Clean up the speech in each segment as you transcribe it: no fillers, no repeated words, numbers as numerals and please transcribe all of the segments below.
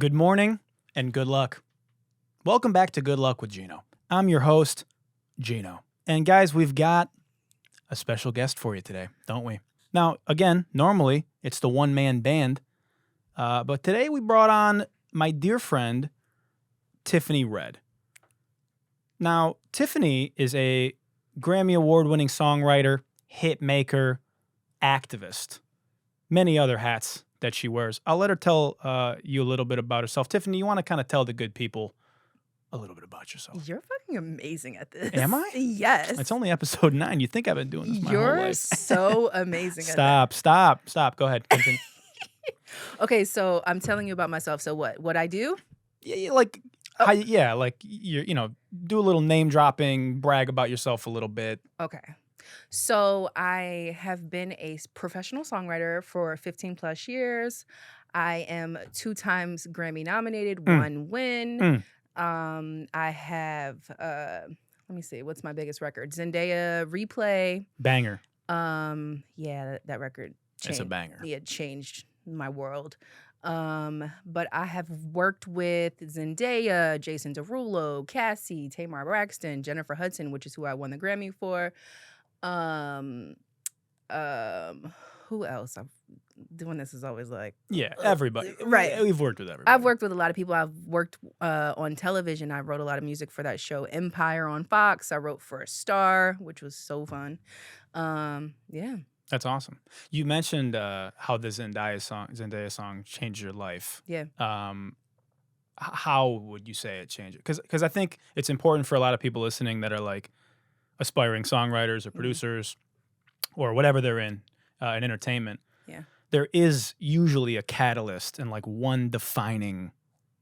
Good morning and good luck. Welcome back to Good Luck with Gino. I'm your host, Gino. And guys, we've got a special guest for you today, don't we? Now, again, normally it's the one-man band, but today we brought on my dear friend, Tiffany Red. Now, Tiffany is a Grammy Award-winning songwriter, hit maker, activist, many other hats that she wears. I'll let her tell you a little bit about herself. Tiffany, you want to kind of tell the good people a little bit about yourself? You're fucking amazing at this. Am I? Yes. It's only episode 9. You think I've been doing this my whole You're life. so amazing at that. Stop. Go ahead. Continue. Okay, so I'm telling you about myself. So what I do? Yeah, like, do a little name dropping, brag about yourself a little bit. Okay. So I have been a professional songwriter for 15 plus years. I am 2 times Grammy nominated, 1 win. I have, let me see, what's my biggest record? Zendaya, Replay. Banger. Yeah, that record changed. It's a banger. Yeah, it changed my world. But I have worked with Zendaya, Jason Derulo, Cassie, Tamar Braxton, Jennifer Hudson, which is who I won the Grammy for. Who else? I'm doing this is always like Everybody. Right. We've worked with everybody. I've worked with a lot of people. I've worked on television. I wrote a lot of music for that show Empire on Fox. I wrote for Star, which was so fun. Yeah. That's awesome. You mentioned how the Zendaya song changed your life. Yeah. How would you say it changed it? Because I think it's important for a lot of people listening that are like aspiring songwriters or producers or whatever they're in entertainment. Yeah. There is usually a catalyst and like one defining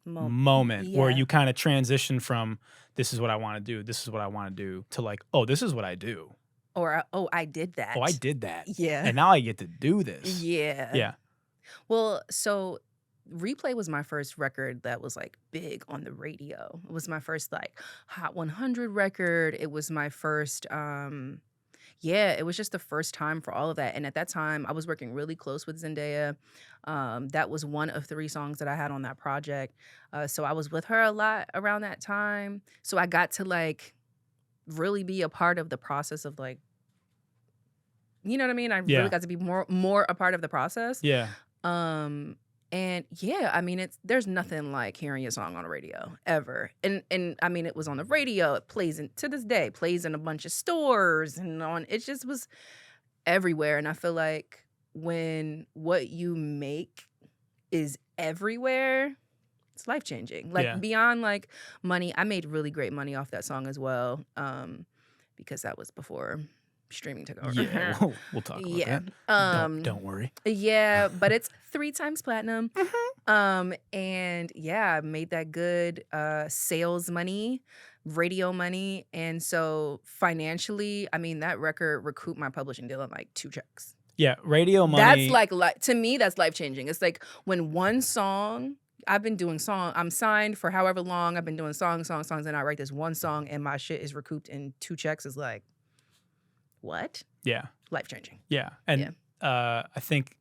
moment where you kind of transition from this is what I want to do, this is what I want to do, to like, oh, this is what I do. Or, I did that. Oh, I did that. Yeah. And now I get to do this. Yeah. Yeah. Well, so Replay was my first record that was like big on the radio. It was my first like Hot 100 record. It was my first, it was just the first time for all of that. And at that time, I was working really close with Zendaya. That was one of 3 songs that I had on that project. So I was with her a lot around that time. So I got to like really be a part of the process of like, you know what I mean? I really got to be more a part of the process. Yeah. And yeah, I mean, there's nothing like hearing your song on the radio ever. And I mean, it was on the radio. It plays to this day, plays in a bunch of stores it just was everywhere. And I feel like when what you make is everywhere, it's life-changing. Like beyond like money, I made really great money off that song as well. Because that was before streaming took over. Yeah, we'll talk about that. Don't worry. Yeah, but it's 3 times platinum. And yeah, I made that good sales money, radio money. And so financially, I mean, that record recouped my publishing deal in like 2 checks. Yeah, radio money. That's like to me, that's life-changing. It's like when one song, I've been doing I'm signed for however long, I've been doing songs, and I write this one song and my shit is recouped in 2 checks is like, what? Yeah. Life-changing. Yeah. And I think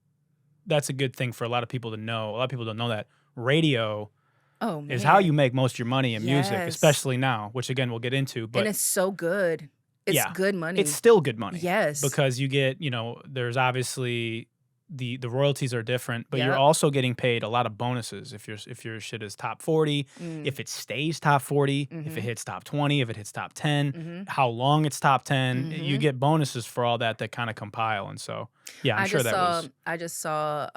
that's a good thing for a lot of people to know. A lot of people don't know that radio is how you make most of your money in music, especially now, which again, we'll get into. But and it's so good. It's good money. It's still good money. Yes. Because you get, there's obviously the royalties are different, but you're also getting paid a lot of bonuses if your shit is top 40, if it stays top 40, if it hits top 20, if it hits top 10, how long it's top 10, you get bonuses for all that kind of compile. And so, I'm sure that was. I just saw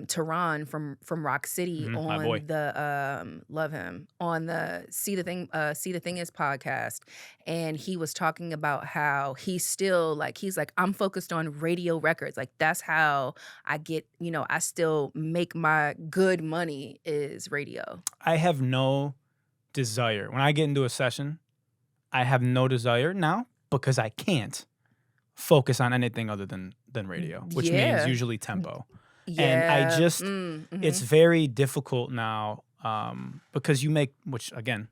Tehran from Rock City on the love him on the See the Thing Is podcast, and he was talking about how he's like I'm focused on radio records, like that's how I get I still make my good money is radio. I have no desire when I get into a session. I have no desire now because I can't focus on anything other than radio, which means usually tempo. Yeah. And I just, it's very difficult now because you make, which again,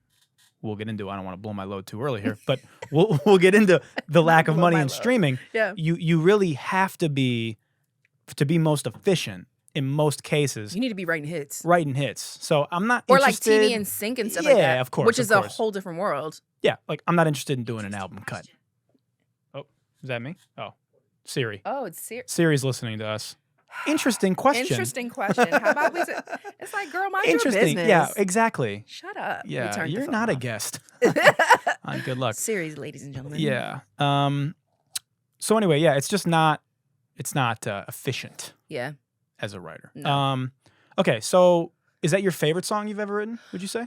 we'll get into. I don't want to blow my load too early here, but we'll get into the lack of money in streaming. Yeah. You really have to be most efficient in most cases You need to be writing hits. writing hits. So I'm not Or like interested. TV and Sync and stuff like that. Yeah, of course, Which of is a course. whole different world. Yeah, like I'm not interested in doing an album cut. Oh, is that me? Oh, Siri. Oh, it's serious. Siri's listening to us. Interesting question. Interesting question. How about we say, it's like, girl, mind your Interesting. business. Yeah, exactly. Shut up. We Yeah, turned the you're phone not a off. guest on Good Luck. Series, ladies and gentlemen. Yeah. So anyway, yeah, it's just not. It's not efficient Yeah. as a writer. No. Okay, so is that your favorite song you've ever written? Would you say?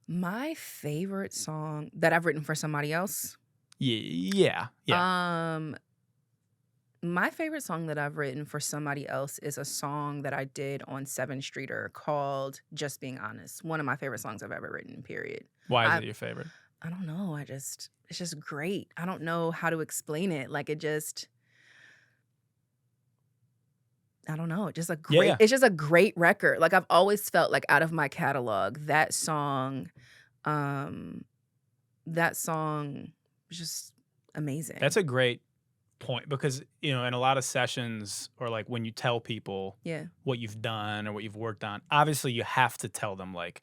My favorite song that I've written for somebody else. Yeah. My favorite song that I've written for somebody else is a song that I did on 7th Streeter called Just Being Honest. One of my favorite songs I've ever written, period. Why is it your favorite? I don't know. It's just great. I don't know how to explain it. Like I don't know. It's just a great, Yeah. It's just a great record. Like I've always felt like out of my catalog, that song was just amazing. That's a great point because, in a lot of sessions or like when you tell people what you've done or what you've worked on, obviously you have to tell them like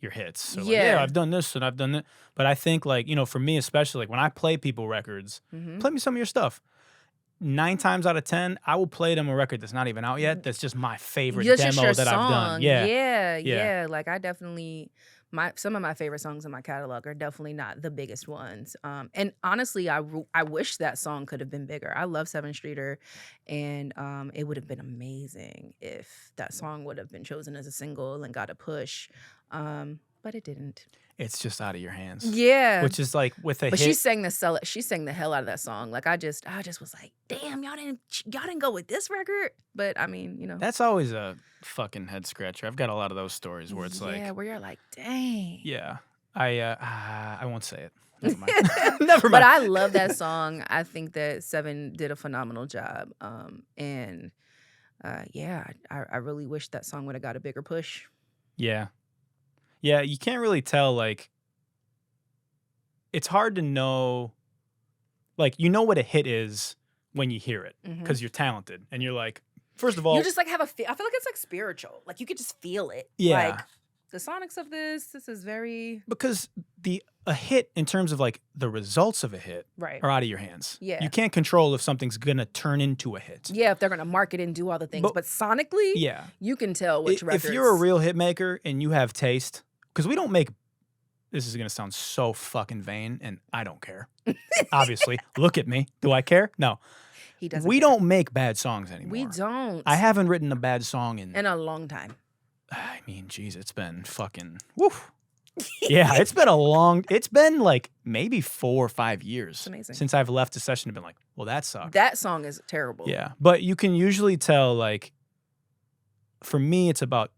your hits. So like, yeah, I've done this and I've done that. But I think like, for me especially, like when I play people records, play me some of your stuff. 9 times out of 10, I will play them a record that's not even out yet. That's just my favorite demo that I've done. Yeah. Like I definitely, some of my favorite songs in my catalog are definitely not the biggest ones. And honestly, I wish that song could have been bigger. I love 7th Streeter, and it would have been amazing if that song would have been chosen as a single and got a push. But it didn't. It's just out of your hands. Yeah. Which is like with a hit. But she sang the hell out of that song. Like I just was like, damn, y'all didn't go with this record. But I mean, That's always a fucking head scratcher. I've got a lot of those stories where it's where you're like, dang. Yeah. I won't say it. Never mind. Never mind. But I love that song. I think that 7 did a phenomenal job. I really wish that song would have got a bigger push. Yeah. Yeah, you can't really tell, like, it's hard to know, like, what a hit is when you hear it because you're talented and you're like, first of all. You just like have I feel like it's like spiritual. Like you could just feel it. Yeah. Like the sonics of this is very. Because a hit in terms of like the results of a hit are out of your hands. Yeah. You can't control if something's going to turn into a hit. Yeah, if they're going to market it and do all the things. But sonically, you can tell which records. If you're a real hit maker and you have taste, because we don't make, this is going to sound so fucking vain, and I don't care. Obviously. Look at me. Do I care? No. He doesn't. We don't make bad songs anymore. We don't. I haven't written a bad song in a long time. I mean, geez, it's been fucking, woof. Yeah, it's been like maybe 4 or 5 years since I've left a session and been like, well, that sucked. That song is terrible. Yeah, but you can usually tell, like, for me, it's about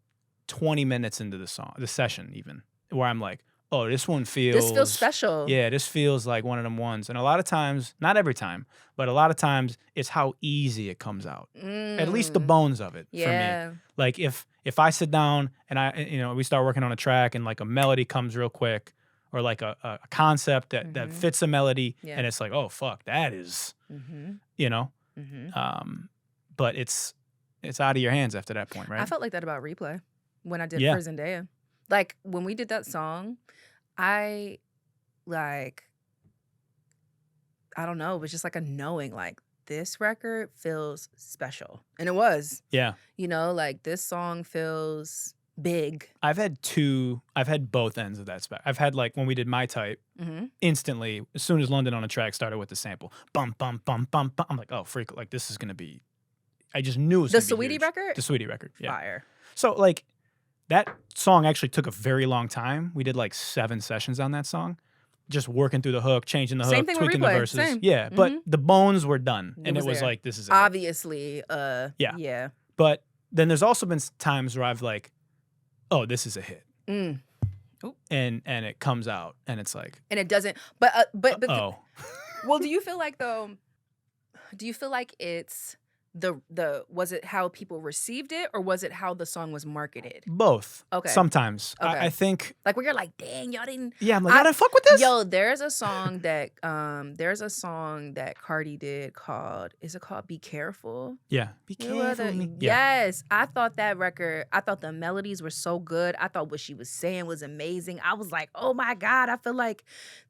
20 minutes into the session even, where I'm like, oh, this feels special. Yeah, this feels like one of them ones. And a lot of times, not every time, but a lot of times it's how easy it comes out. At least the bones of it for me. Like if I sit down and we start working on a track and like a melody comes real quick or like a concept that fits a melody and it's like, oh, fuck, that is, but it's out of your hands after that point, right? I felt like that about Replay when I did for Zendaya. Like when we did that song, I don't know, it was just like a knowing, like this record feels special. And it was. Yeah. Like this song feels big. I've had both ends of that spec. I've had like when we did My Type, instantly, as soon as London on a Track started with the sample, bum, bum, bum, bum, bum, I'm like, oh, freak, like this is going to be, I just knew it was the gonna be Sweetie huge. record? The Sweetie record, yeah. Fire. So like that song actually took a very long time. We did like 7 sessions on that song. Just working through the hook, changing the hook, tweaking the verses. Same. Yeah, but the bones were done. And it was there. like, this is it. Obviously, yeah. But then there's also been times where I've like, oh, this is a hit. And it comes out and it's like. And it doesn't, but oh. Well, do you feel like it's was it how people received it, or was it how the song was marketed? Both. Okay. Sometimes. I Okay. think, Like where you're like, dang, y'all didn't. yeah, I'm like, y'all didn't fuck with this? Yo, there's a song that Cardi did called, is it called Be Careful? Yeah. Be You are careful the- with me. Yeah. Yes, I thought that record, I thought the melodies were so good. I thought what she was saying was amazing. I was like, oh my God, I feel like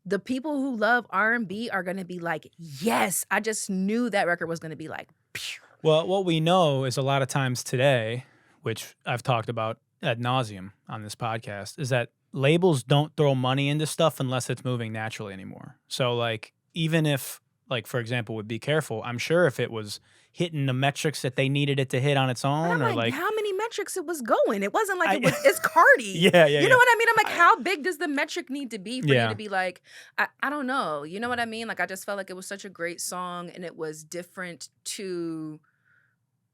the people who love R&B are going to be like, yes. I just knew that record was going to be like, phew. Well, what we know is a lot of times today, which I've talked about ad nauseum on this podcast, is that labels don't throw money into stuff unless it's moving naturally anymore. So, like, even if, like, for example, with Be Careful, I'm sure if it was hitting the metrics that they needed it to hit on its But own, I'm or like, like, how many metrics it was going? It wasn't like I- it was, it's Cardi. Yeah, You know what I mean? I'm like, how big does the metric need to be for you Yeah. to be like, I don't know. You know what I mean? Like, I just felt like it was such a great song, and it was different to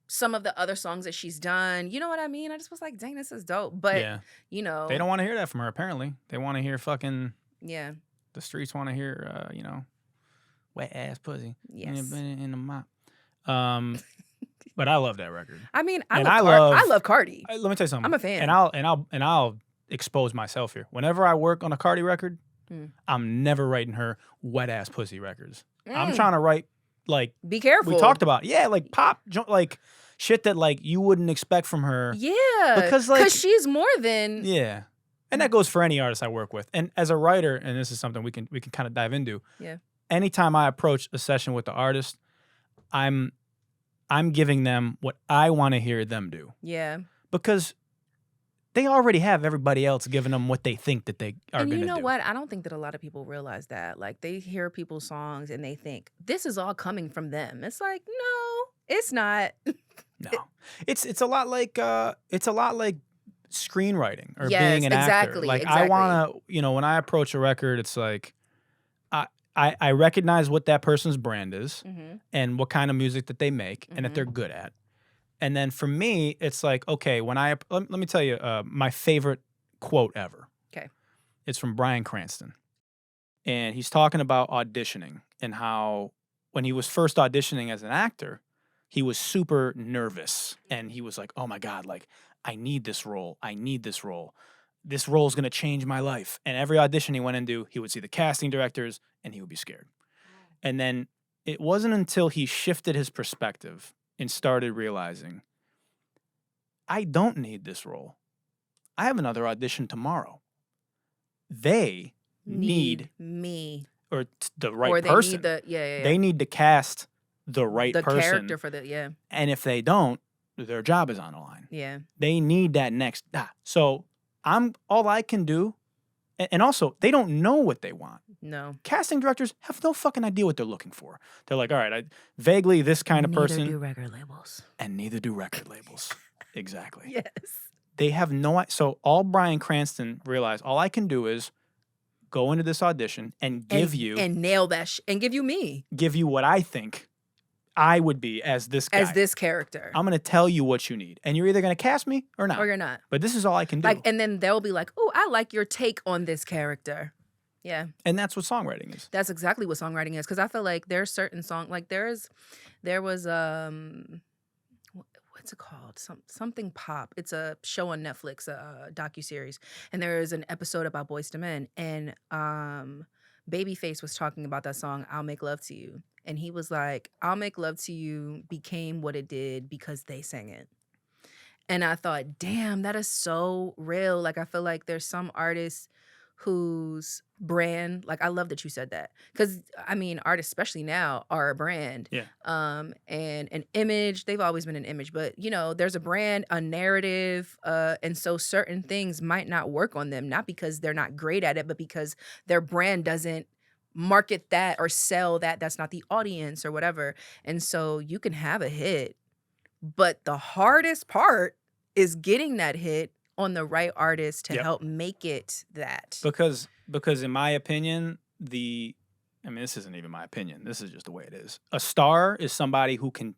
some of the other songs that she's done. You know what I mean? I just was like, dang, this is dope. But, yeah, you know, they don't want to hear that from her. Apparently, they want to hear fucking. yeah, The streets want to hear, wet ass pussy. yes. In the mop. But I love that record. I mean, I And love Cardi. Let me tell you something. I'm a fan. And I'll expose myself here. Whenever I work on a Cardi record, I'm never writing her wet ass pussy records. I'm trying to write like Be Careful. we talked about. Yeah, like pop, like shit that like you wouldn't expect from her. Yeah, Because, like- she's more than Yeah. And that goes for any artist I work with. And as a writer, and this is something we can kind of dive into. Yeah. Anytime I approach a session with the artist, I'm giving them what I want to hear them do. yeah. Because they already have everybody else giving them what they think that they are going to And do. you know what? I don't think that a lot of people realize that. Like, they hear people's songs and they think this is all coming from them. It's like, no, it's not. No. It's a lot like screenwriting or Yes, being an actor. exactly, Like exactly. I want to, when I approach a record, it's like I recognize what that person's brand is Mhm. and what kind of music that they make and that they're good at. And then for me, it's like, okay, when let me tell you my favorite quote ever. Okay. It's from Bryan Cranston. And he's talking about auditioning and how when he was first auditioning as an actor, he was super nervous. And he was like, oh my God, like, I need this role. I need this role. This role is going to change my life. And every audition he went into, he would see the casting directors and he would be scared. And then it wasn't until he shifted his perspective and started realizing, I don't need this role. I have another audition tomorrow. They need me. or the right Or they person. need the, yeah. They need to cast the right the person. character for the, yeah. And if they don't, their job is on the line. Yeah. They need that next. So all I can do, and also they don't know what they want. No. Casting directors have no fucking idea what they're looking for. They're like, all right, vaguely this kind of person. Neither do record labels. And neither do record labels. Exactly. Yes. They have no. So all Bryan Cranston realized, all I can do is go into this audition and give you and nail that and give you me give you what I think I would be as this guy. as this character. I'm going to tell you what you need. And you're either going to cast me or not. Or you're not. But this is all I can do. Like, and then they'll be like, oh, I like your take on this character. Yeah. And that's what songwriting is. That's exactly what songwriting is. Because I feel like there's certain songs, like there was what's it called? Something Pop. It's a show on Netflix, a docuseries. And there is an episode about Boyz II Men. And Babyface was talking about that song, I'll Make Love to You. And he was like, I'll Make Love to You became what it did because they sang it. And I thought, damn, that is so real. Like, I feel like there's some artists whose brand, like, I love that you said that. Because, I mean, artists, especially now, are a brand. Yeah. And an image, they've always been an image. But, there's a brand, a narrative. And so certain things might not work on them, not because they're not great at it, but because their brand doesn't market that or sell that. That's not the audience or whatever. And so you can have a hit, but the hardest part is getting that hit on the right artist to help make it that. Because in my opinion, this isn't even my opinion. This is just the way it is. A star is somebody who can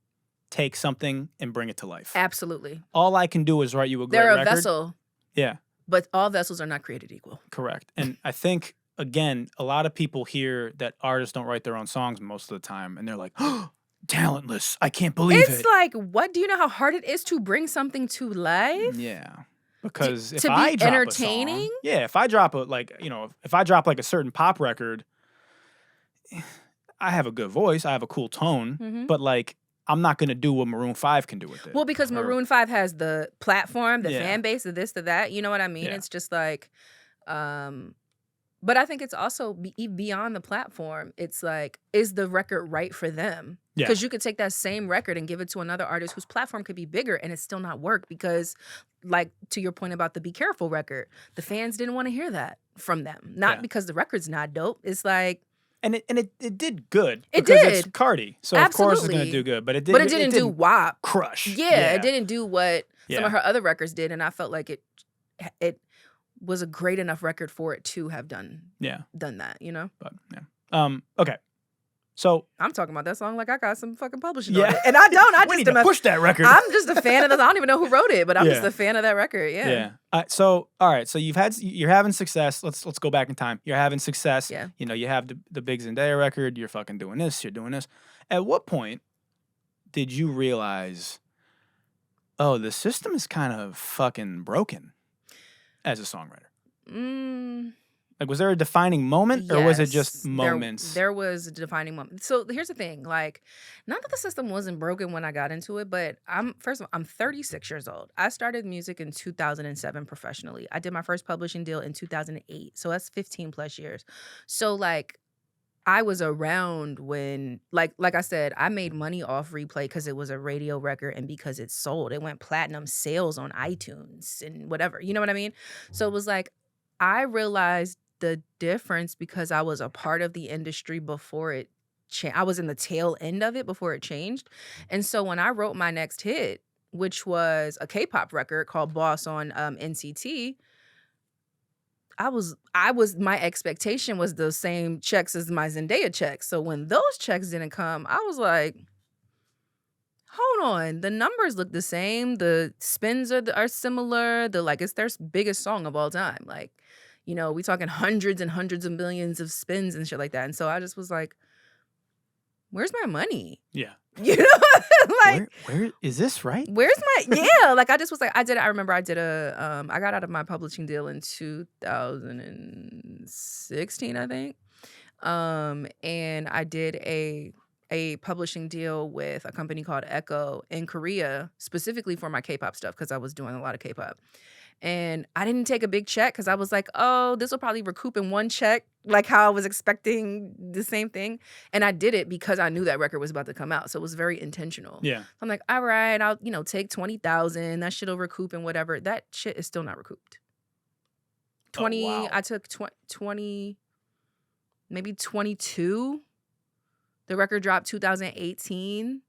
take something and bring it to life. Absolutely. All I can do is write you a great They're a record. vessel. Yeah. But all vessels are not created equal. Correct. And I think, again, a lot of people hear that artists don't write their own songs most of the time, and they're like, oh, talentless. I can't believe It's it. like, what? Do you know how hard it is to bring something to life? Yeah. Because if To I be drop a entertaining? song, if I drop if I drop like a certain pop record, I have a good voice, I have a cool tone, Mhm. but like I'm not gonna do what Maroon 5 can do with it. Well, because Or- Maroon 5 has the platform, the Yeah. fan base, the this, the that. You know what I mean? Yeah. It's just like, but I think it's also beyond the platform. It's like, is the record right for them? Yeah. Because you could take that same record and give it to another artist whose platform could be bigger and it still not work because, like, to your point about the Be Careful record, the fans didn't want to hear that from them. Not Yeah. because the record's not dope. It's like, And it did good. It because did. It's Cardi. So of course it's gonna Absolutely. do good. But it but it didn't do WAP. crush. Yeah, it didn't do what some Yeah. of her other records did, and I felt like it was a great enough record for it to have done that, you know? But okay. So I'm talking about that song like I got some fucking publishing Yeah. on it. And I don't. I we need just to push that record. I'm just a fan of the I don't even know who wrote it, but I'm just Yeah. a fan of that record. Yeah. So all right. So you're having success. Let's go back in time. You're having success. Yeah. You know, you have the big Zendaya record. You're fucking doing this. You're doing this. At what point did you realize, oh, the system is kind of fucking broken as a songwriter? Like, was there a defining moment, or was it just Yes, moments? There was a defining moment. So here's the thing, like, not that the system wasn't broken when I got into it, but I'm 36 years old. I started music in 2007 professionally. I did my first publishing deal in 2008. So that's 15 plus years. So like, I was around when, like I said, I made money off Replay because it was a radio record and because it sold. It went platinum sales on iTunes and whatever. You know what I mean? So it was like, I realized the difference because I was a part of the industry before it changed. I was in the tail end of it before it changed. And so when I wrote my next hit, which was a K-pop record called Boss on NCT, my expectation was the same checks as my Zendaya checks. So when those checks didn't come, I was like, hold on, the numbers look the same. The spins are similar. It's their biggest song of all time. Like, you know, we talking hundreds and hundreds of millions of spins and shit like that. And so I just was like, where's my money? Yeah. You know, like, where is this right? where's my like I just was like, I remember I did I got out of my publishing deal in 2016, I think. And I did a publishing deal with a company called Echo in Korea, specifically for my K-pop stuff, because I was doing a lot of K-pop. And I didn't take a big check because I was like, oh, this will probably recoup in one check, like how I was expecting the same thing. And I did it because I knew that record was about to come out. So it was very intentional. Yeah. So I'm like, all right, I'll, take 20,000. That shit'll recoup and whatever. That shit is still not recouped. 20, wow. I took 20, maybe 22. The record dropped 2018.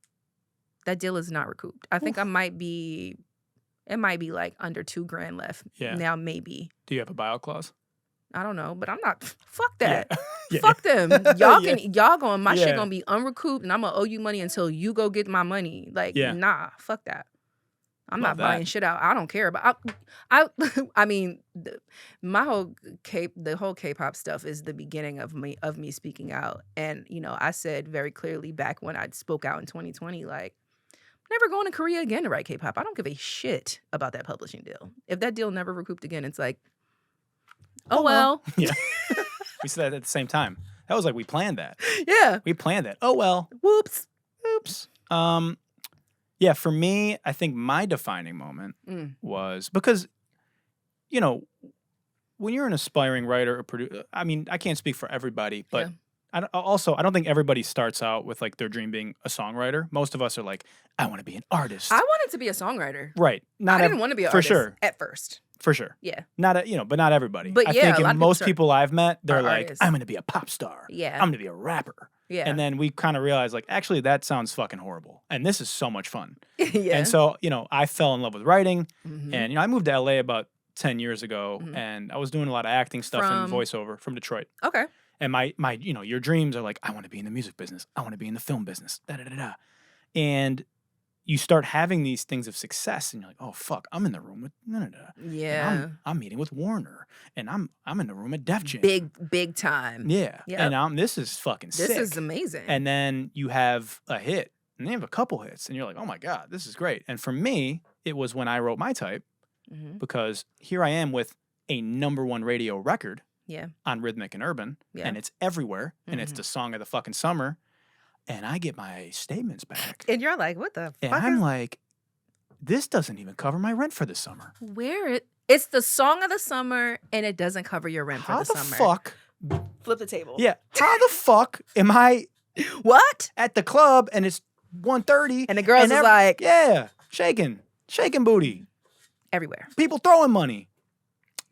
That deal is not recouped. I think it might be like under $2,000 left. Yeah. Now maybe. Do you have a buyout clause? I don't know, but I'm not. Fuck that. Yeah. Fuck them. Y'all going. My shit Yeah. gonna be unrecouped, and I'm gonna owe you money until you go get my money. Like, nah, fuck that. I'm Love not buying shit out. I don't care. But I mean, the whole K-pop stuff is the beginning of me speaking out. And I said very clearly back when I spoke out in 2020, like, never going to Korea again to write K-pop. I don't give a shit about that publishing deal. If that deal never recouped again, it's like, oh well. Yeah. We said that at the same time. That was like we planned that. Yeah. We planned that. Oh well. Whoops. Oops. Yeah, for me, I think my defining moment was because, when you're an aspiring writer or producer, I mean, I can't speak for everybody, but I don't think everybody starts out with like their dream being a songwriter. Most of us are like, I want to be an artist. I wanted to be a songwriter. Right. I didn't want to be an artist at first. For sure. Yeah. But not everybody. But I yeah, think a lot of most people people I've met, they're are like, artists. I'm going to be a pop star. Yeah. I'm going to be a rapper. Yeah. And then we kind of realized, like, actually, that sounds fucking horrible. And this is so much fun. Yeah. And so, I fell in love with writing. Mhm. And, I moved to LA about 10 years ago. Mhm. And I was doing a lot of acting stuff and From- voiceover from Detroit. Okay. And my your dreams are like, I want to be in the music business. I want to be in the film business. Da-da-da-da. And you start having these things of success, and you're like, oh fuck, I'm in the room with Yeah. I'm meeting with Warner, and I'm in the room at Def Jam. Big time. Yeah. Yep. And this is fucking sick. This is amazing. And then you have a hit, and they have a couple hits, and you're like, oh my God, this is great. And for me, it was when I wrote My Type, Mm-hmm. because here I am with a #1 radio record Yeah. on Rhythmic and Urban, Yeah. and it's everywhere, and it's Mhm. the song of the fucking summer, and I get my statements back, And you're like, what the and fuck I'm is like, this doesn't even cover my rent for the summer. it's the song of the summer and it doesn't cover your rent How for the the summer. fuck? Flip the table. Yeah, how the fuck am I What? at the club and it's 1:30 And the girls is like yeah, shaking booty, everywhere. people throwing money.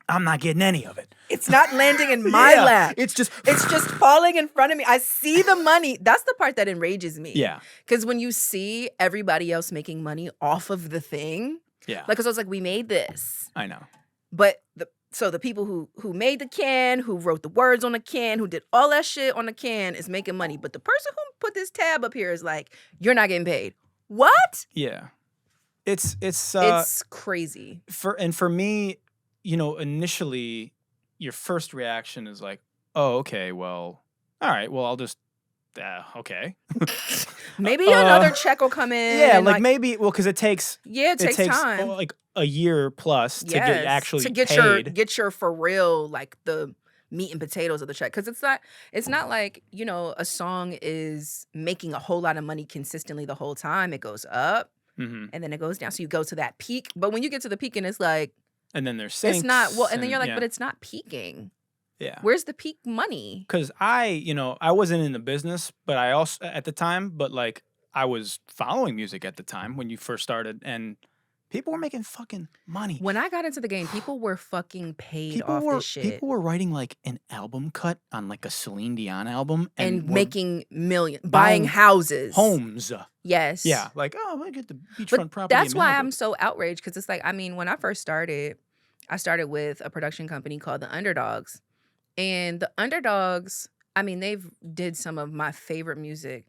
I'm not getting any of it. It's not landing in my Yeah, lap. It's just falling in front of me. I see the money. That's the part that enrages me. yeah, Because when you see everybody else making money off of the thing, yeah. like, because I was like, we made this. I know. But the people who made the can, who wrote the words on the can, who did all that shit on the can is making money. But the person who put this tab up here is like, you're not getting paid. What? Yeah, it's crazy. for me, you know, initially, your first reaction is like, oh, okay, well, all right, well, I'll just, okay. Maybe another check will come in. Yeah, and like maybe, well, because it takes time. like a year plus to get actually paid. Get your for real, like the meat and potatoes of the check. Because it's not like, you know, a song is making a whole lot of money consistently the whole time. It goes up Mm-hmm. and then it goes down. So you go to that peak. But when you get to the peak and it's like, And then there's sinks. it's not, well, and then you're like, yeah. but it's not peaking. Yeah. Where's the peak money? Because I wasn't in the business, but I also, at the time, but like, I was following music at the time when you first started, and people were making fucking money. When I got into the game, people were fucking paid off this shit. People were writing like an album cut on like a Celine Dion album and were making millions, buying houses. homes. Yes. Yeah, like, oh, I get the beachfront But property. that's in why Malibu. I'm so outraged, because it's like, I mean, when I first started, I started with a production company called The Underdogs. And The Underdogs, I mean, they've did some of my favorite music.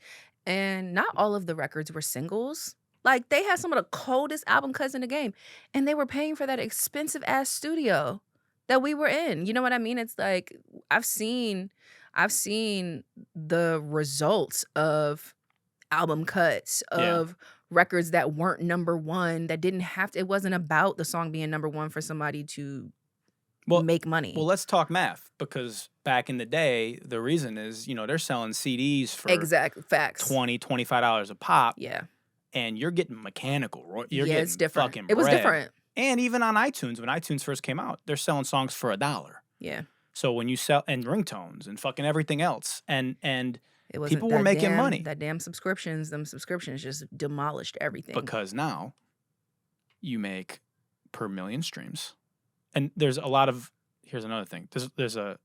And not all of the records were singles. Like, they had some of the coldest album cuts in the game. And they were paying for that expensive ass studio that we were in. You know what I mean? It's like, I've seen the results of album cuts, of records that weren't #1, that didn't have to, it wasn't about the song being #1 for somebody to make money. Well, let's talk math, because back in the day, the reason is, you know, they're selling CDs for exactly, facts. $20, $25 a pop. Yeah. And you're getting mechanical. You're Yeah, getting it's different. fucking It was bread. different. And even on iTunes, when iTunes first came out, they're selling songs for $1. Yeah. So when you sell, and ringtones and fucking everything else, and It wasn't people were that making damn- money. That damn subscriptions, them subscriptions just demolished everything. Because now you make per million streams. And there's a lot of, here's another thing. There's a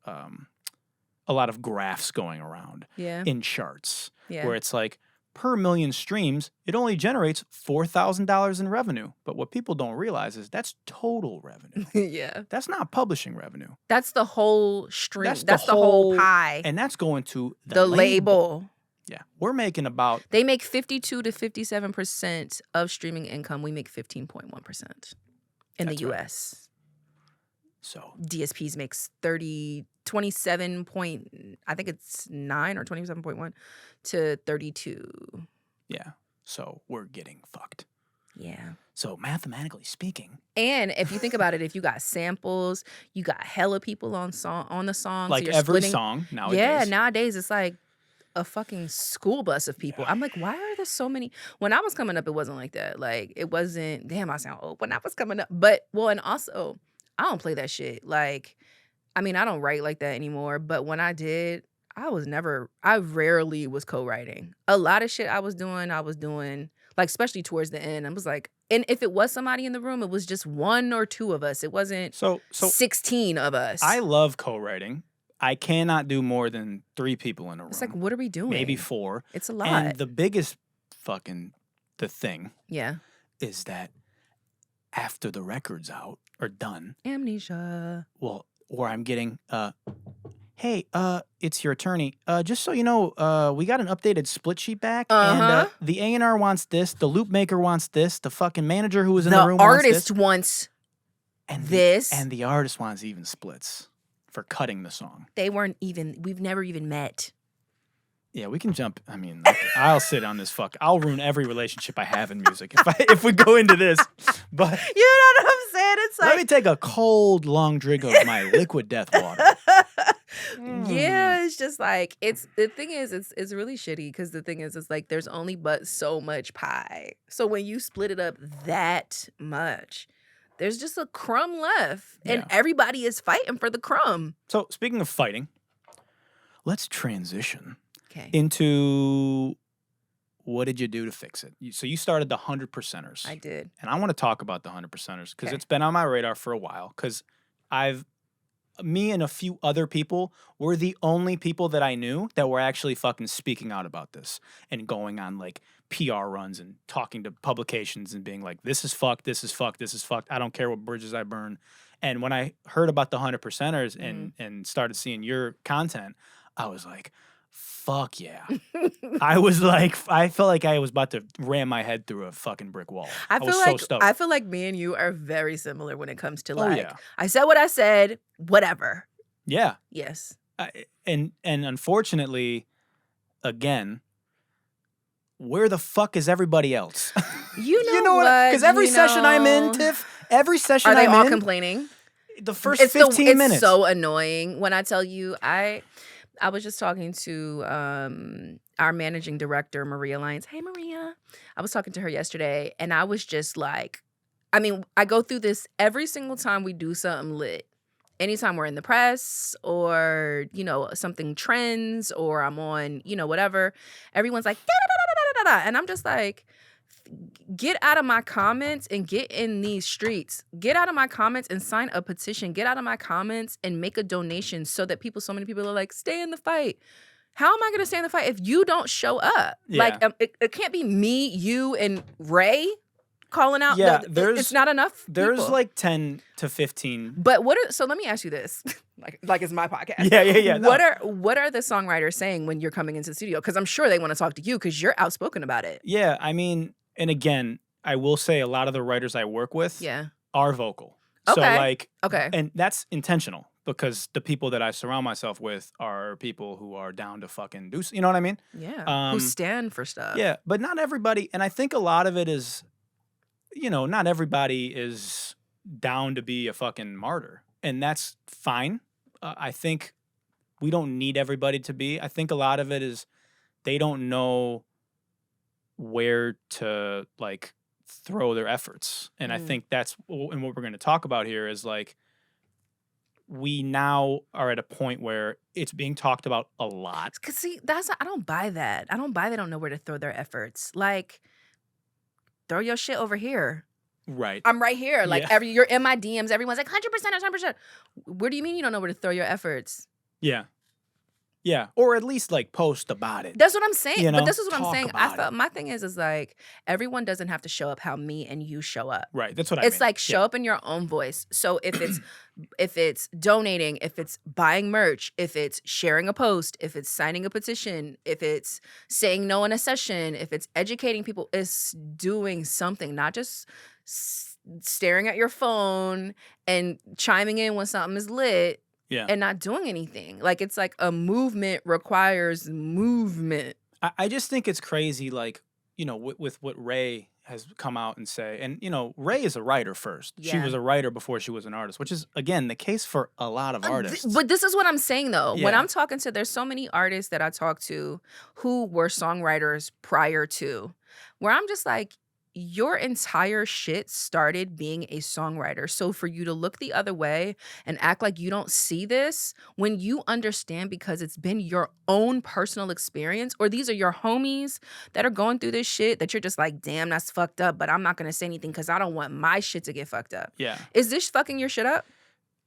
lot of graphs going around yeah. in charts Yeah. where it's like, per million streams, it only generates $4,000 in revenue. But what people don't realize is that's total revenue. Yeah. That's not publishing revenue. That's the whole stream. That's That's the the whole whole- pie. And that's going to The label. Yeah. We're making about, They make 52 to 57% of streaming income. We make 15.1% in the That's right. US. so, DSPs makes 27 point, I think it's 9 or 27.1 to 32. yeah. So we're getting fucked. Yeah. So mathematically speaking, And if you think about it, if you got samples, you got hella people on the song, so like you're every splitting. song nowadays. Yeah, nowadays it's like a fucking school bus of people. I'm like, why are there so many? When I was coming up, it wasn't like that. Like, it wasn't, damn, I sound old. When I was coming up, but, well, and also, I don't play that shit. Like, I mean, I don't write like that anymore, but when I did, I rarely was co-writing. A lot of shit I was doing, like, especially towards the end. I was like, and if it was somebody in the room, it was just 1 or 2 of us. It wasn't So 16 of us. I love co-writing. I cannot do more than 3 people in a room. It's like, what are we doing? Maybe 4. It's a lot. And the biggest fucking the thing Yeah. is that after the record's out or done, Amnesia. well, or I'm getting hey, it's your attorney. Just so you know, we got an updated split sheet back, and Uh-huh. the A&R wants this, the loop maker wants this, the fucking manager who was in The the room artist wants this, wants and this. and the artist wants even splits for cutting the song. we've never even met. Yeah, we can jump. I mean, I'll sit on this fuck. I'll ruin every relationship I have in music if we go into this. But You know what I'm saying? It's let me like take a cold, long drink of my liquid death water. yeah, it's just like the thing is it's really shitty because the thing is it's like there's only but so much pie. So when you split it up that much, there's just a crumb left, and Yeah. everybody is fighting for the crumb. So speaking of fighting, let's transition Okay, into what did you do to fix it? So you started the 100%ers. I did. And I want to talk about the 100%ers because Okay. it's been on my radar for a while because me and a few other people were the only people that I knew that were actually fucking speaking out about this and going on like PR runs and talking to publications and being like, this is fucked, this is fucked, this is fucked. I don't care what bridges I burn. And when I heard about the 100%ers and started seeing your content, I was like, fuck yeah. I felt like I was about to ram my head through a fucking brick wall. I was so stoked. I feel like me and you are very similar when it comes to like yeah. I said what I said, whatever. Yeah. Yes. And unfortunately, again, where the fuck is everybody else? You know what? Because every session I'm in, Tiff, every session Are they I'm all in, complaining? the first 15 minutes. It's so annoying when I tell you I was just talking to our managing director, Maria Lyons. Hey, Maria. I was talking to her yesterday, and I was just like, I mean, I go through this every single time we do something lit. Anytime we're in the press or, you know, something trends or I'm on, you know, whatever, everyone's like, da-da-da-da-da-da-da. And I'm just like, get out of my comments and get in these streets. Get out of my comments and sign a petition. Get out of my comments and make a donation so that so many people are like, stay in the fight. How am I going to stay in the fight if you don't show up? Yeah. Like, it can't be me, you, and Ray calling out. Yeah, it's not enough There's people. like 10 to 15. But so let me ask you this. like it's my podcast. Yeah. No. What are the songwriters saying when you're coming into the studio? Because I'm sure they want to talk to you because you're outspoken about it. Yeah, I mean, and again, I will say a lot of the writers I work with are vocal. So like, and that's intentional because the people that I surround myself with are people who are down to fucking do, you know what I mean? Yeah, who stand for stuff. Yeah, but not everybody, and I think a lot of it is, you know, not everybody is down to be a fucking martyr, and that's fine. I think we don't need everybody to be. I think a lot of it is they don't know where to like throw their efforts. And I think that's and what we're going to talk about here is like we now are at a point where it's being talked about a lot. Cause see, I don't buy that. I don't buy they don't know where to throw their efforts. Like, throw your shit over here. Right. I'm right here. Like you're in my DMs. Everyone's like 100%, 100%. Where do you mean you don't know where to throw your efforts? Yeah. Yeah, or at least like post about it. That's what I'm saying. You know, but this is what I'm saying. I felt my thing is like everyone doesn't have to show up how me and you show up. Right. That's what I mean. It's like show up in your own voice. So if it's donating, if it's buying merch, if it's sharing a post, if it's signing a petition, if it's saying no in a session, if it's educating people, it's doing something, not just staring at your phone and chiming in when something is lit. Yeah. And not doing anything. Like, it's like a movement requires movement. I just think it's crazy, like, you know, with what Ray has come out and say. And, you know, Ray is a writer first. Yeah. She was a writer before she was an artist, which is, again, the case for a lot of artists. But this is what I'm saying, though. Yeah. When I'm talking to, there's so many artists that I talk to who were songwriters prior to, where I'm just like, your entire shit started being a songwriter. So for you to look the other way and act like you don't see this when you understand because it's been your own personal experience, or these are your homies that are going through this shit that you're just like, damn, that's fucked up, but I'm not going to say anything because I don't want my shit to get fucked up. Yeah. Is this fucking your shit up?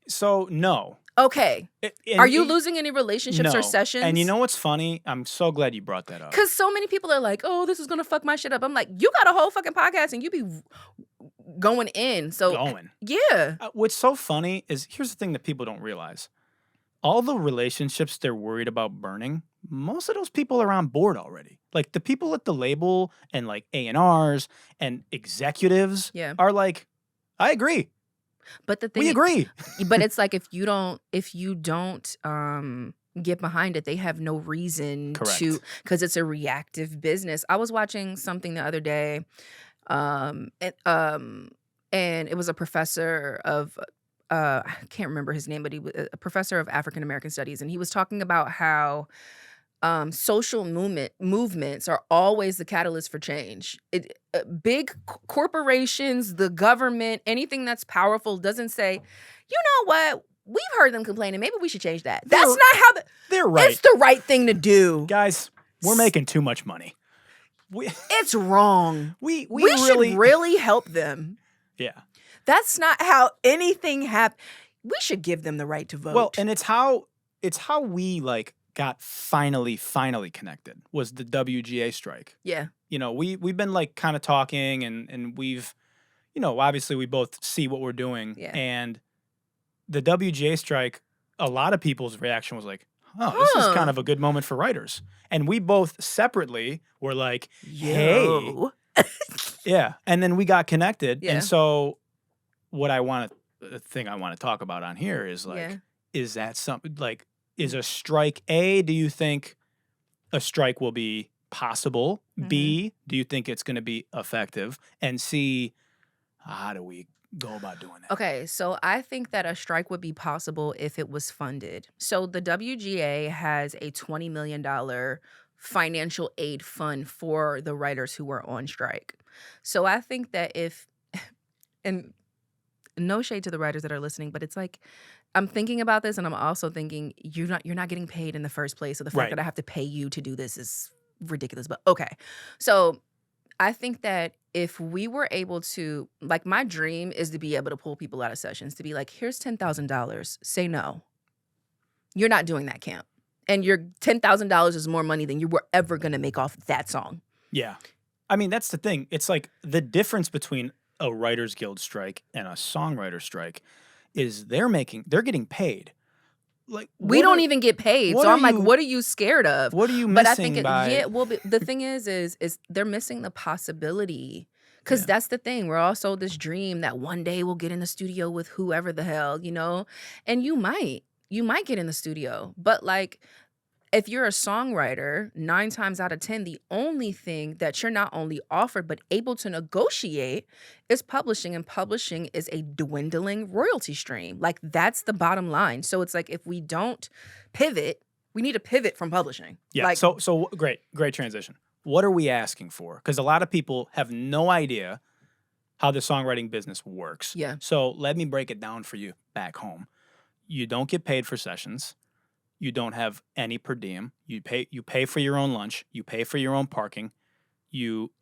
So, no. Okay. Are you losing any relationships or sessions? And you know what's funny? I'm so glad you brought that up. Because so many people are like, oh, this is going to fuck my shit up. I'm like, you got a whole fucking podcast and you be going in. So, yeah. What's so funny is, here's the thing that people don't realize. All the relationships they're worried about burning, most of those people are on board already. Like, the people at the label and, like, A&Rs and executives are like, I agree. But the thing we agree. But it's like if you don't get behind it. They have no reason to, Correct. because it's a reactive business. I was watching something the other day, um, and, um, and it was a professor of, I can't remember his name, but he was a professor of African American studies, and he was talking about how social movements are always the catalyst for change. Big corporations, the government, anything that's powerful doesn't say, you know what? We've heard them complaining. Maybe we should change that. That's They're- not how They're right. it's the right thing to do. Guys, we're making too much money. It's wrong. We should really help them. Yeah. That's not how anything happens. We should give them the right to vote. Well, and it's how we like got finally connected was the WGA strike. yeah. You know, we've been like kind of talking and we've, you know, obviously we both see what we're doing. Yeah. And the WGA strike, a lot of people's reaction was like, oh, this is kind of a good moment for writers. And we both separately were like, hey. Yo. Yeah. And then we got connected. Yeah. And so the thing I want to talk about on here is like, Yeah. is that something like, is a strike, A, do you think a strike will be possible? B, do you think it's going to be effective? And C, how do we go about doing that? Okay, so I think that a strike would be possible if it was funded. So the WGA has a $20 million financial aid fund for the writers who were on strike. So I think that if, and no shade to the writers that are listening, but it's like, I'm thinking about this and I'm also thinking you're not getting paid in the first place. So the fact Right. that I have to pay you to do this is ridiculous. But okay. So I think that if we were able to, like, my dream is to be able to pull people out of sessions, to be like, here's $10,000. Say no. You're not doing that, camp. And your $10,000 is more money than you were ever going to make off that song. Yeah. I mean, that's the thing. It's like the difference between a Writers Guild strike and a songwriter strike is they're getting paid. Like We don't even get paid. what So are I'm like, you- what are you scared of? What are you But I missing think, by? yeah, well, the thing is they're missing the possibility. Because Yeah. that's the thing. We're also this dream that one day we'll get in the studio with whoever the hell, you know? And you might get in the studio. But like, if you're a songwriter, 9 times out of 10, the only thing that you're not only offered but able to negotiate is publishing. And publishing is a dwindling royalty stream. Like, that's the bottom line. So it's like, if we don't pivot, we need to pivot from publishing. Yeah. Like, So great transition. What are we asking for? Because a lot of people have no idea how the songwriting business works. Yeah. So let me break it down for you back home. You don't get paid for sessions. You don't have any per diem. You pay for your own lunch. You pay for your own parking.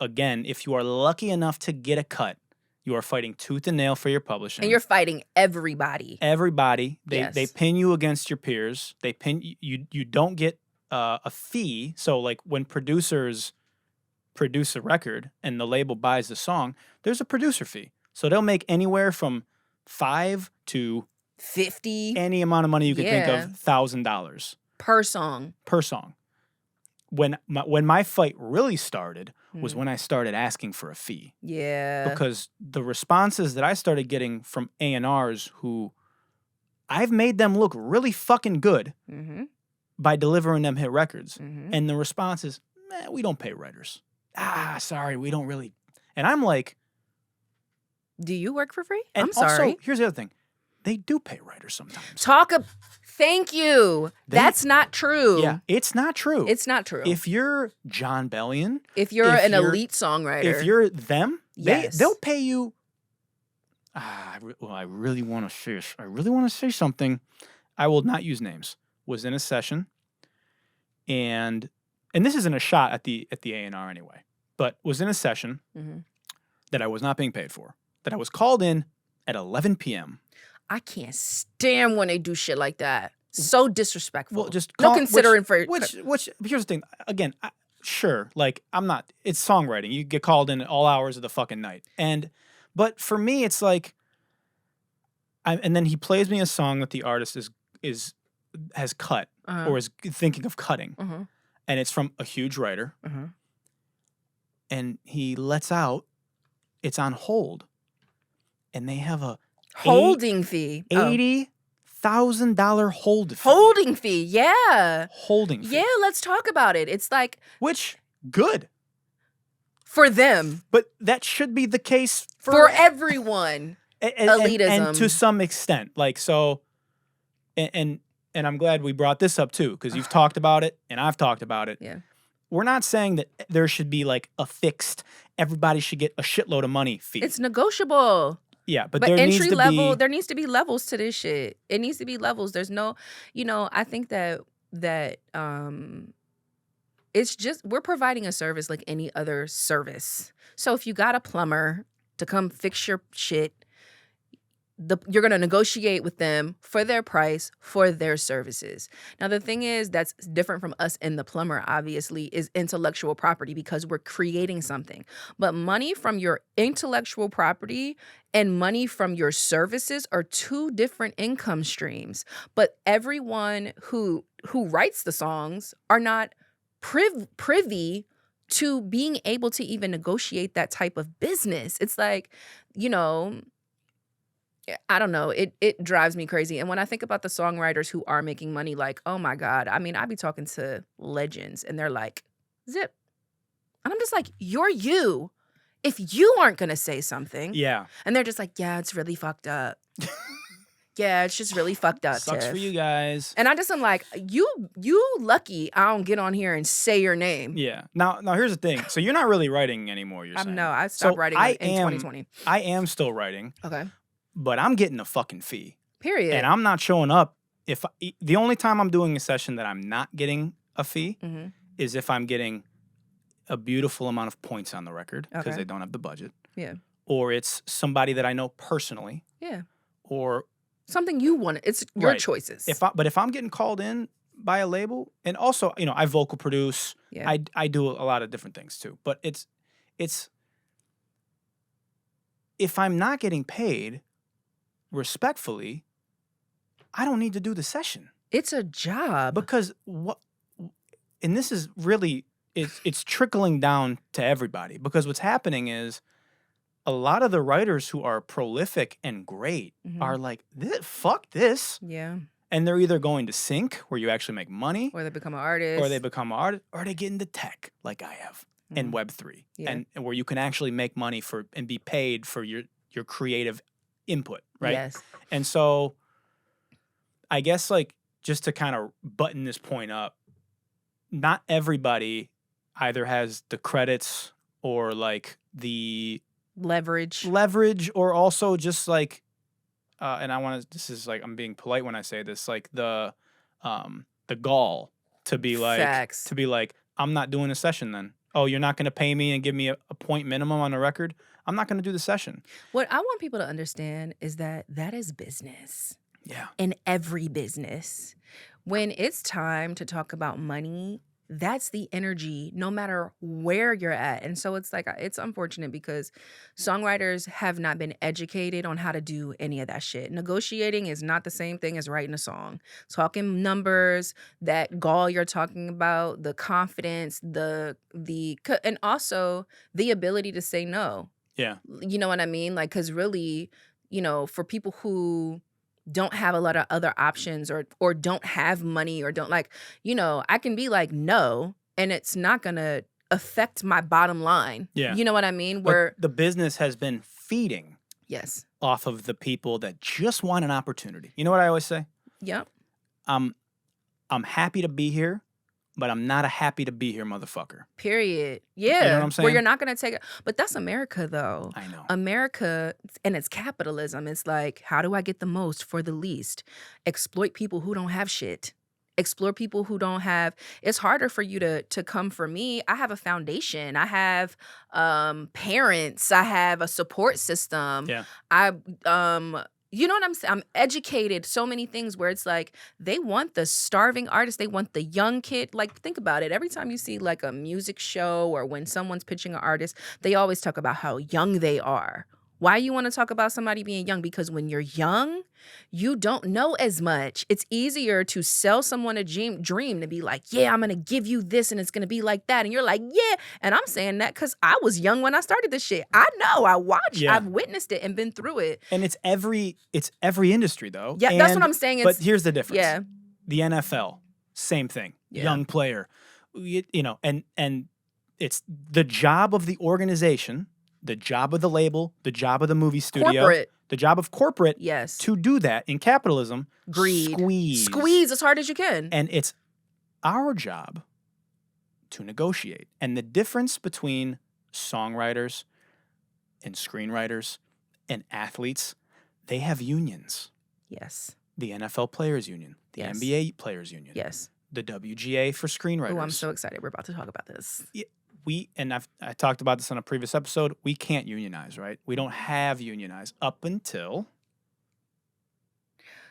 Again, if you are lucky enough to get a cut, you are fighting tooth and nail for your publishing. and you're fighting everybody. Everybody. They Yes. pin you against your peers. They pin you. You don't get a fee. So like when producers produce a record and the label buys the song, there's a producer fee. So they'll make anywhere from $5 to 50 any amount of money you could think Yeah. of, $1,000 per song. per song. When my fight really started was Mm. when I started asking for a fee. Yeah. Because the responses that I started getting from A&Rs who I've made them look really fucking good Mm-hmm. by delivering them hit records. Mm-hmm. And the response is, we don't pay writers. Sorry, we don't really. And I'm like, Do you work for free? and I'm sorry. also, here's the other thing. They do pay writers sometimes. Thank you. They- That's not true. Yeah, it's not true. It's not true. If you're John Bellion, If you're if an you're- elite songwriter, if you're them, Yes. they'll pay you. I really want to say something. I will not use names. Was in a session, and this isn't a shot at the A&R anyway, but was in a session Mhm. that I was not being paid for. That I was called in at 11 p.m. I can't stand when they do shit like that. So disrespectful. Well, just no call, considering for which. Here's the thing. Again, sure. Like I'm not. It's songwriting. You get called in at all hours of the fucking night. But for me, it's like. And then he plays me a song that the artist has cut or is thinking of cutting, Uh-huh. and it's from a huge writer, Uh-huh. and he lets out. It's on hold, and they have a Holding fee. Oh. $1,000 hold fee. Holding fee, yeah. Holding fee. Yeah, let's talk about it. It's like, Which, good. for them, But that should be the case for everyone. Elitism. And to some extent. Like, so, and I'm glad we brought this up too, because you've talked about it and I've talked about it. Yeah. We're not saying that there should be like a fixed, everybody should get a shitload of money fee. It's negotiable. Yeah, but But there needs entry to level, be, there needs to be levels to this shit. It needs to be levels. There's no, I think that it's just, we're providing a service like any other service. So if you got a plumber to come fix your shit, you're going to negotiate with them for their price for their services. Now, the thing is that's different from us and the plumber, obviously, is intellectual property because we're creating something. But money from your intellectual property and money from your services are two different income streams. But everyone who writes the songs are not privy to being able to even negotiate that type of business. It's like, I don't know. It drives me crazy. And when I think about the songwriters who are making money, like, oh my God, I mean, I be talking to legends and they're like, zip. And I'm just like, you're you. If you aren't going to say something. yeah. And they're just like, yeah, it's really fucked up. Yeah, it's just really fucked up. Sucks Tiff. for you guys. And I just am like, you lucky I don't get on here and say your name. Yeah. Now here's the thing. So you're not really writing anymore, you're saying. No, I stopped writing in 2020. I am still writing. Okay. But I'm getting a fucking fee. Period. And I'm not showing up. The only time I'm doing a session that I'm not getting a fee is if I'm getting a beautiful amount of points on the record because they don't have the budget. Yeah. Or it's somebody that I know personally. Yeah. Or something you want. It's your choices. But if I'm getting called in by a label, and also, I vocal produce. Yeah. I do a lot of different things too. But it's if I'm not getting paid respectfully, I don't need to do the session. It's a job. Because and this is really, it's trickling down to everybody. Because what's happening is a lot of the writers who are prolific and great are like, fuck this. Yeah. And they're either going to sync, where you actually make money. Or they become an artist. Or they get into tech, like I have, and Web3. Yeah. And where you can actually make money and be paid for your creative input, right? Yes. And so I guess, like, just to kind of button this point up, not everybody either has the credits or like the leverage, or also just like, and this is like, I'm being polite when I say this, like the gall to be like, Facts. I'm not doing a session then. Oh, you're not going to pay me and give me a point minimum on the record? I'm not going to do the session. What I want people to understand is that is business. Yeah. In every business. When it's time to talk about money, that's the energy, no matter where you're at. And so it's like, it's unfortunate because songwriters have not been educated on how to do any of that shit. Negotiating is not the same thing as writing a song. Talking numbers, that gall you're talking about, the confidence, and also the ability to say no. Yeah. You know what I mean? Like, because really, for people who don't have a lot of other options or don't have money or don't I can be like, no, and it's not going to affect my bottom line. Yeah. You know what I mean? Where the business has been feeding off of the people that just want an opportunity. You know what I always say? Yep. I'm happy to be here, but I'm not a happy to be here motherfucker. Period. Yeah. You know what I'm saying? Where you're not going to take it. But that's America, though. I know. America, and it's capitalism. It's like, how do I get the most for the least? Exploit people who don't have shit. Explore people who don't have. It's harder for you to come for me. I have a foundation. I have parents. I have a support system. Yeah. You know what I'm saying? I'm educated, so many things where it's like they want the starving artist. They want the young kid. Like, think about it. Every time you see like a music show or when someone's pitching an artist, they always talk about how young they are. Why you want to talk about somebody being young? Because when you're young, you don't know as much. It's easier to sell someone a dream to be like, yeah, I'm going to give you this and it's going to be like that. And you're like, yeah. And I'm saying that because I was young when I started this shit. I know. I watched. Yeah. I've witnessed it and been through it. And it's every industry, though. Yeah, that's what I'm saying. But here's the difference. Yeah. The NFL, same thing. Yeah. Young player. You know, and it's the job of the organization, the job of the label, the job of the movie studio, Corporate. the job of corporate Yes. to do that in capitalism. Greed. Squeeze as hard as you can. And it's our job to negotiate. And the difference between songwriters and screenwriters and athletes, they have unions. Yes. The NFL Players Union, the Yes. NBA Players Union. Yes. The WGA for screenwriters. Oh, I'm so excited. We're about to talk about this. I talked about this on a previous episode. We can't unionize, right? We don't have unionize up until.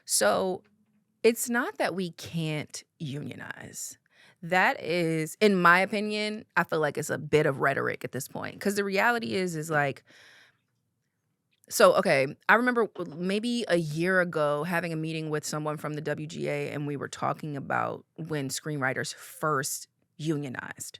So it's not that we can't unionize. That is, in my opinion, I feel like it's a bit of rhetoric at this point. Because the reality is like, so, okay, I remember maybe a year ago having a meeting with someone from the WGA, and we were talking about when screenwriters first unionized.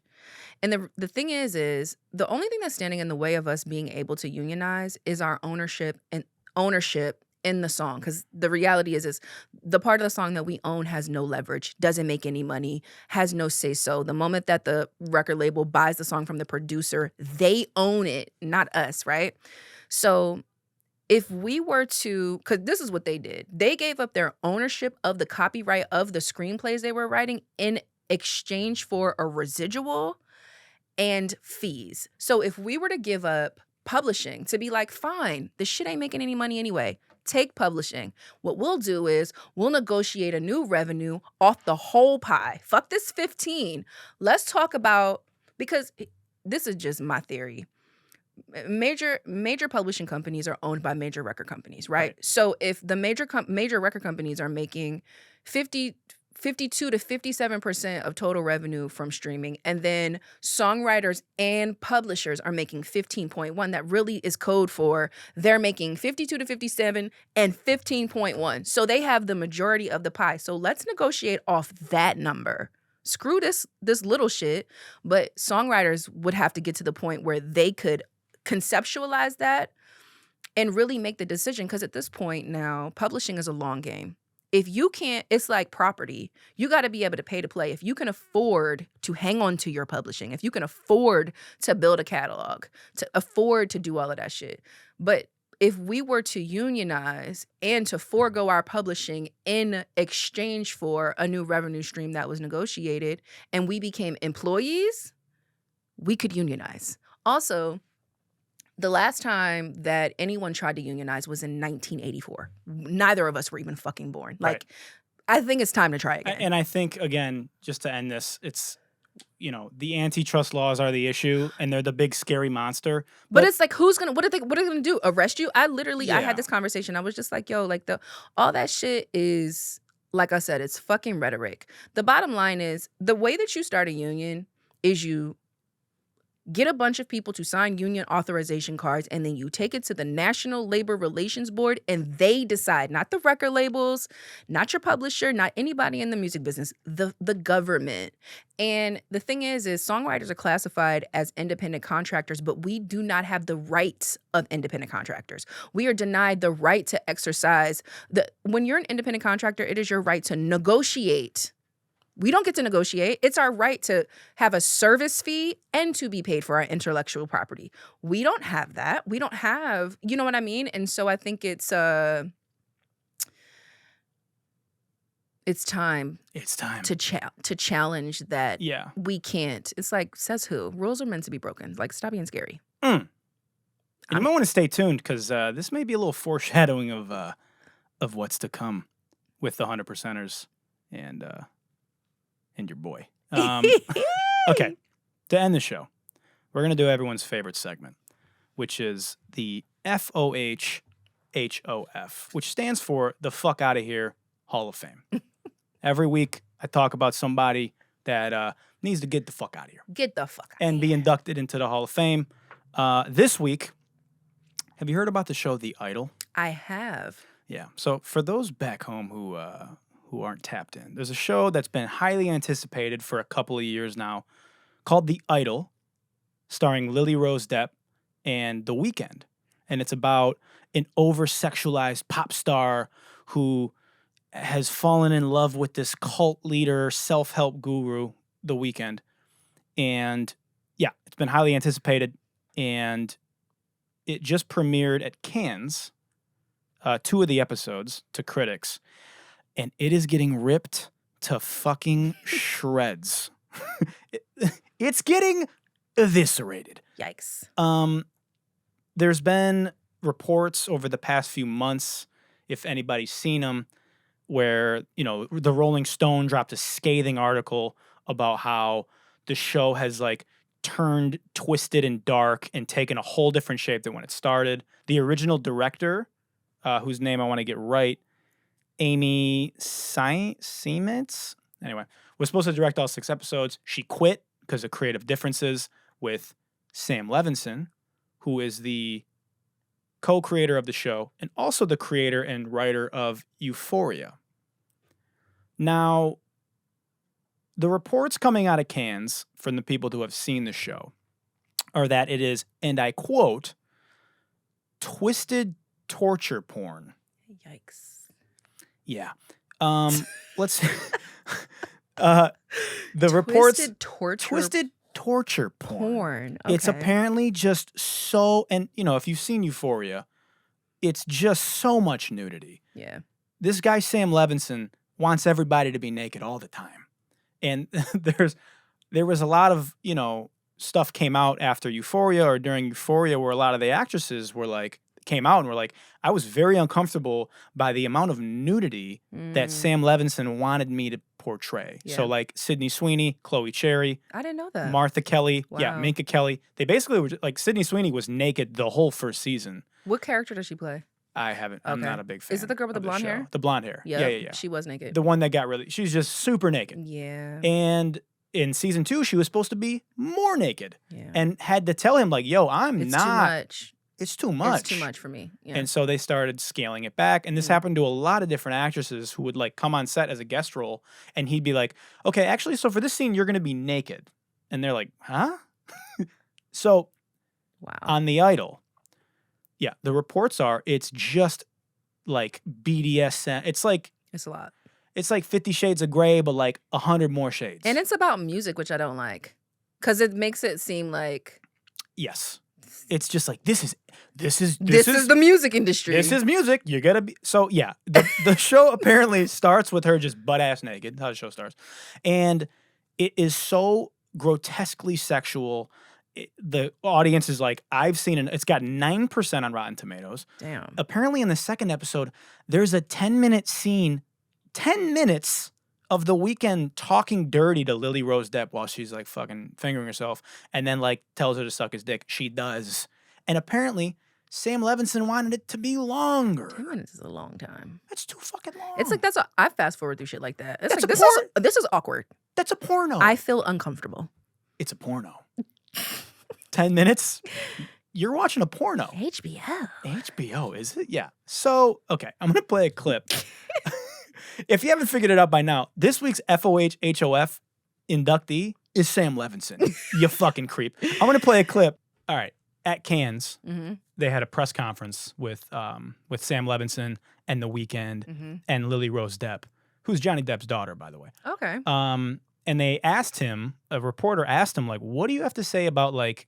And the thing is the only thing that's standing in the way of us being able to unionize is our ownership in the song. Because the reality is the part of the song that we own has no leverage, doesn't make any money, has no say-so. The moment that the record label buys the song from the producer, they own it, not us, right? So if we were to, because this is what they did. They gave up their ownership of the copyright of the screenplays they were writing in exchange for a residual and fees. So if we were to give up publishing to be like, fine, this shit ain't making any money anyway, take publishing. What we'll do is we'll negotiate a new revenue off the whole pie. Fuck this 15. Let's talk about, because this is just my theory. Major publishing companies are owned by major record companies, right? So if the major record companies are making 52 to 57% of total revenue from streaming, and then songwriters and publishers are making 15.1, that really is code for they're making 52 to 57 and 15.1. So they have the majority of the pie. So let's negotiate off that number. Screw this little shit, but songwriters would have to get to the point where they could conceptualize that and really make the decision, because at this point now, publishing is a long game. If you can't, it's like property. You got to be able to pay to play. If you can afford to hang on to your publishing, if you can afford to build a catalog, to afford to do all of that shit. But if we were to unionize and to forego our publishing in exchange for a new revenue stream that was negotiated, and we became employees, we could unionize. Also, the last time that anyone tried to unionize was in 1984. Neither of us were even fucking born. Like, I think it's time to try again. And I think, again, just to end this, it's, the antitrust laws are the issue, and they're the big scary monster. But it's like, what are they gonna do? Arrest you? I Yeah. had this conversation. I was just like, yo, like all that shit is, like I said, it's fucking rhetoric. The bottom line is, the way that you start a union is you get a bunch of people to sign union authorization cards, and then you take it to the National Labor Relations Board, and they decide, not the record labels, not your publisher, not anybody in the music business, the government. And the thing is songwriters are classified as independent contractors, but we do not have the rights of independent contractors. We are denied the right to exercise when you're an independent contractor, it is your right to negotiate. We don't get to negotiate. It's our right to have a service fee and to be paid for our intellectual property. We don't have that. We don't have, you know what I mean? And so I think it's time. It's time to challenge that. Yeah. We can't. It's like, says who? Rules are meant to be broken. Like, stop being scary. And you might want to stay tuned, because this may be a little foreshadowing of what's to come with the 100%ers and your boy. Okay, to end the show, we're going to do everyone's favorite segment, which is the FOHHOF, which stands for the Fuck Outta Here Hall of Fame. Every week, I talk about somebody that needs to get the fuck out of here. Get the fuck out and be inducted into the Hall of Fame. This week, Have you heard about the show The Idol? I have. Yeah. So for those back home who aren't tapped in, there's a show that's been highly anticipated for a couple of years now called The Idol, starring Lily Rose Depp and The Weeknd. And it's about an over-sexualized pop star who has fallen in love with this cult leader, self-help guru, The Weeknd. And yeah, it's been highly anticipated, and it just premiered at Cannes, 2 of the episodes to critics, and it is getting ripped to fucking shreds. It's getting eviscerated. Yikes. There's been reports over the past few months, if anybody's seen them, where, the Rolling Stone dropped a scathing article about how the show has like turned twisted and dark and taken a whole different shape than when it started. The original director, whose name I want to get right, Amy Seimetz, anyway, was supposed to direct all 6 episodes. She quit because of creative differences with Sam Levinson, who is the co-creator of the show and also the creator and writer of Euphoria. Now, the reports coming out of Cannes from the people who have seen the show are that it is, and I quote, twisted torture porn. Yikes. Yeah. Let's the reports twisted torture porn. Okay. It's apparently just so, and if you've seen Euphoria, it's just so much nudity. Yeah. This guy Sam Levinson wants everybody to be naked all the time. And there was a lot of, stuff came out after Euphoria or during Euphoria where a lot of the actresses came out and were like, I was very uncomfortable by the amount of nudity that Sam Levinson wanted me to portray. Yeah. So like Sydney Sweeney, Chloe Cherry, I didn't know that. Martha Kelly, yeah, Wow. Minka Kelly. They basically were like, Sydney Sweeney was naked the whole first season. What character does she play? I haven't. I'm Okay. not a big fan. Is it the girl with the of blonde show. hair? The blonde hair. Yep. Yeah. She was naked. The one that got she's just super naked. Yeah. And in season 2, she was supposed to be more naked Yeah. and had to tell him like, yo, It's too much. It's too much. It's too much for me. Yeah. And so they started scaling it back. And this happened to a lot of different actresses who would like come on set as a guest role. And he'd be like, okay, actually, so for this scene, you're going to be naked. And they're like, huh? So Wow. on The Idol, yeah, the reports are it's just like BDSM. It's It's a lot. It's like 50 Shades of Grey, but like 100 more shades. And it's about music, which I don't like. Because it makes it seem like yes. It's just like this is the music industry. This is music. You gotta be so yeah. The show apparently starts with her just butt ass naked. How the show starts, and it is so grotesquely sexual. The audience is like, I've seen it. It's got 9% on Rotten Tomatoes. Damn. Apparently, in the second episode, there's a 10-minute scene, 10 minutes of The Weeknd talking dirty to Lily Rose Depp while she's like fucking fingering herself, and then like tells her to suck his dick. She does, and apparently Sam Levinson wanted it to be longer. 10 minutes is a long time. That's too fucking long. It's like I fast forward through shit like that. It's That's like a this is awkward. That's a porno. I feel uncomfortable. It's a porno. 10 minutes. You're watching a porno. HBO. HBO, is it? Yeah. So, okay, I'm gonna play a clip. If you haven't figured it out by now, this week's FOH HOF inductee is Sam Levinson. You fucking creep. I'm gonna play a clip. All right. At Cannes, they had a press conference with Sam Levinson and The Weeknd and Lily Rose Depp, who's Johnny Depp's daughter, by the way. Okay. And they asked him, a reporter asked him, like, what do you have to say about like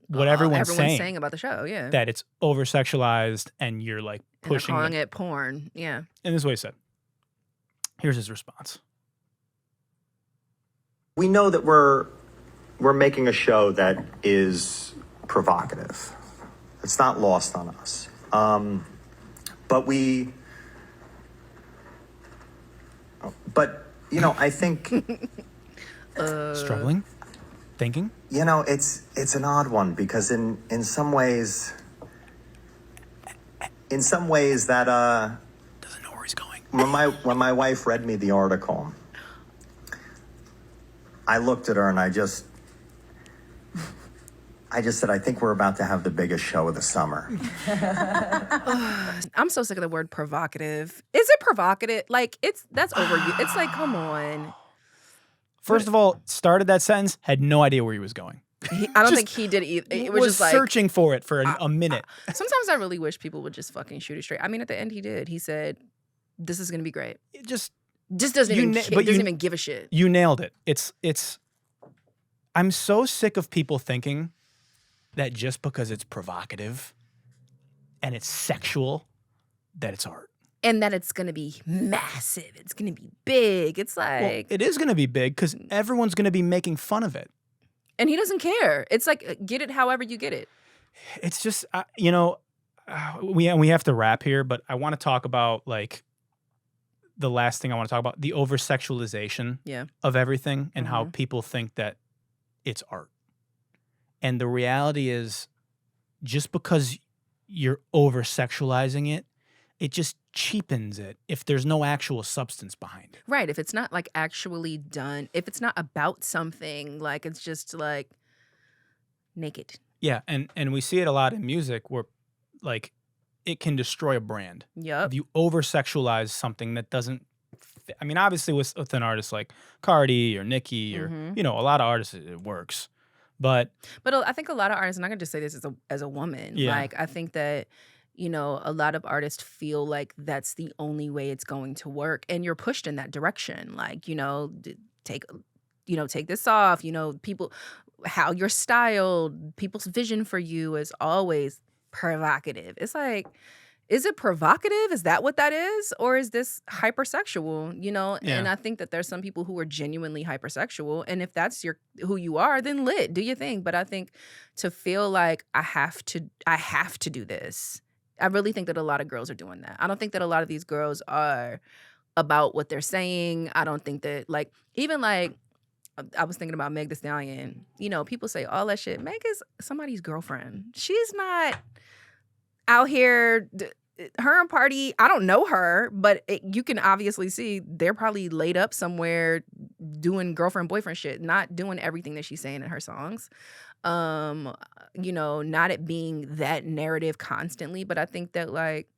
what everyone's saying about the show? Yeah. that it's over sexualized and you're like And they're pushing calling it porn. Yeah. And this is what he said. Here's his response. We know that we're making a show that is provocative. It's not lost on us. I think, Struggling? Thinking? it's an odd one because in some ways that Doesn't know where he's going. when my wife read me the article, I looked at her and I I just said, I think we're about to have the biggest show of the summer. I'm so sick of the word provocative. Is it provocative? Like, that's over you. It's like, come on. First of all, started that sentence, had no idea where he was going. I don't think he did either. It was just like searching for it for a minute. Sometimes I really wish people would just fucking shoot it straight. I mean, at the end, he did. He said, "This is gonna be great." It just doesn't even give a shit. You nailed it. It's. I'm so sick of people thinking that just because it's provocative and it's sexual, that it's art. And that it's going to be massive. It's going to be big. It's like... Well, it is going to be big because everyone's going to be making fun of it. And he doesn't care. It's like, get it however you get it. It's just, we have to wrap here, but I want to talk about, like, the last thing I want to talk about, the oversexualization of everything and how people think that it's art. And the reality is, just because you're over-sexualizing it, it just cheapens it if there's no actual substance behind it. Right. If it's not, like, actually done, if it's not about something, like, it's just, like, naked. Yeah, and we see it a lot in music where, like, it can destroy a brand. Yep. If you over-sexualize something that doesn't fit. I mean, obviously with an artist like Cardi or Nicki or, a lot of artists, it works. But I think a lot of artists, and I can just say this as a woman, like, I think that, a lot of artists feel like that's the only way it's going to work. And you're pushed in that direction. Like, take this off, people, how you're styled, people's vision for you is always provocative. It's like, is it provocative? Is that what that is? Or is this hypersexual? And I think that there's some people who are genuinely hypersexual. And if that's who you are, then lit, do your thing. But I think to feel like I have to do this, I really think that a lot of girls are doing that. I don't think that a lot of these girls are about what they're saying. I don't think that, like, even like, I was thinking about Meg Thee Stallion. People say all that shit. Meg is somebody's girlfriend. She's not out here. Her and Party, I don't know her, but you can obviously see they're probably laid up somewhere doing girlfriend-boyfriend shit, not doing everything that she's saying in her songs. Not it being that narrative constantly, but I think that, like,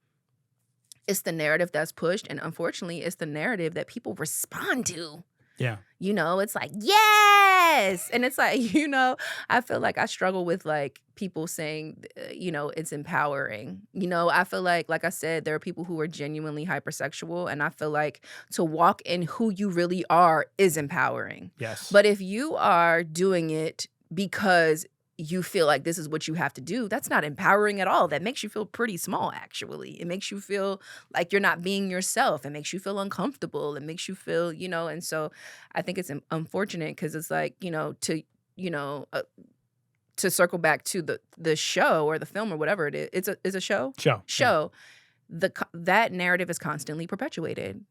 it's the narrative that's pushed, and unfortunately, it's the narrative that people respond to. Yeah. It's like, yes! And it's like, I feel like I struggle with, like, people saying, it's empowering. I feel like I said, there are people who are genuinely hypersexual, and I feel like to walk in who you really are is empowering. Yes. But if you are doing it because you feel like this is what you have to do, that's not empowering at all. That makes you feel pretty small, actually. It makes you feel like you're not being yourself. It makes you feel uncomfortable. It makes you feel, and so I think it's unfortunate because it's like, to circle back to the show or the film or whatever it is, it's a show? Show. Yeah. That narrative is constantly perpetuated.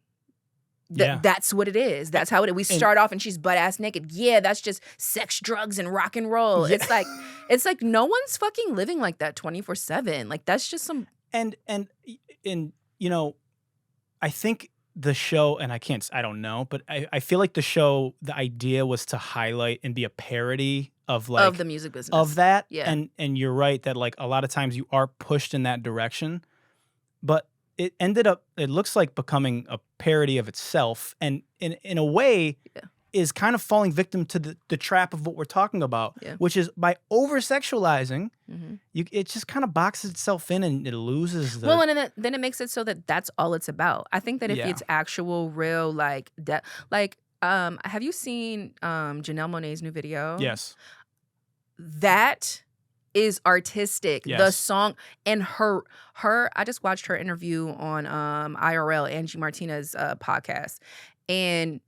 That's what it is. That's how it is. We start off and she's butt-ass naked. Yeah, that's just sex, drugs, and rock and roll. Yeah. It's like no one's fucking living like that 24/7. Like, that's just some... And I think the show, and I don't know, but I feel like the show, the idea was to highlight and be a parody of, like... Of the music business. Of that. Yeah. And you're right that, like, a lot of times you are pushed in that direction. But it ended up, it looks like becoming a parody of itself, and in a way is kind of falling victim to the trap of what we're talking about, which is by over-sexualizing, it just kind of boxes itself in and it loses the... Well, and then it makes it so that that's all it's about. I think that if it's actual, real, like, have you seen Janelle Monáe's new video? Yes. That is artistic. Yes. The song and her I just watched her interview on IRL, Angie Martinez's podcast. And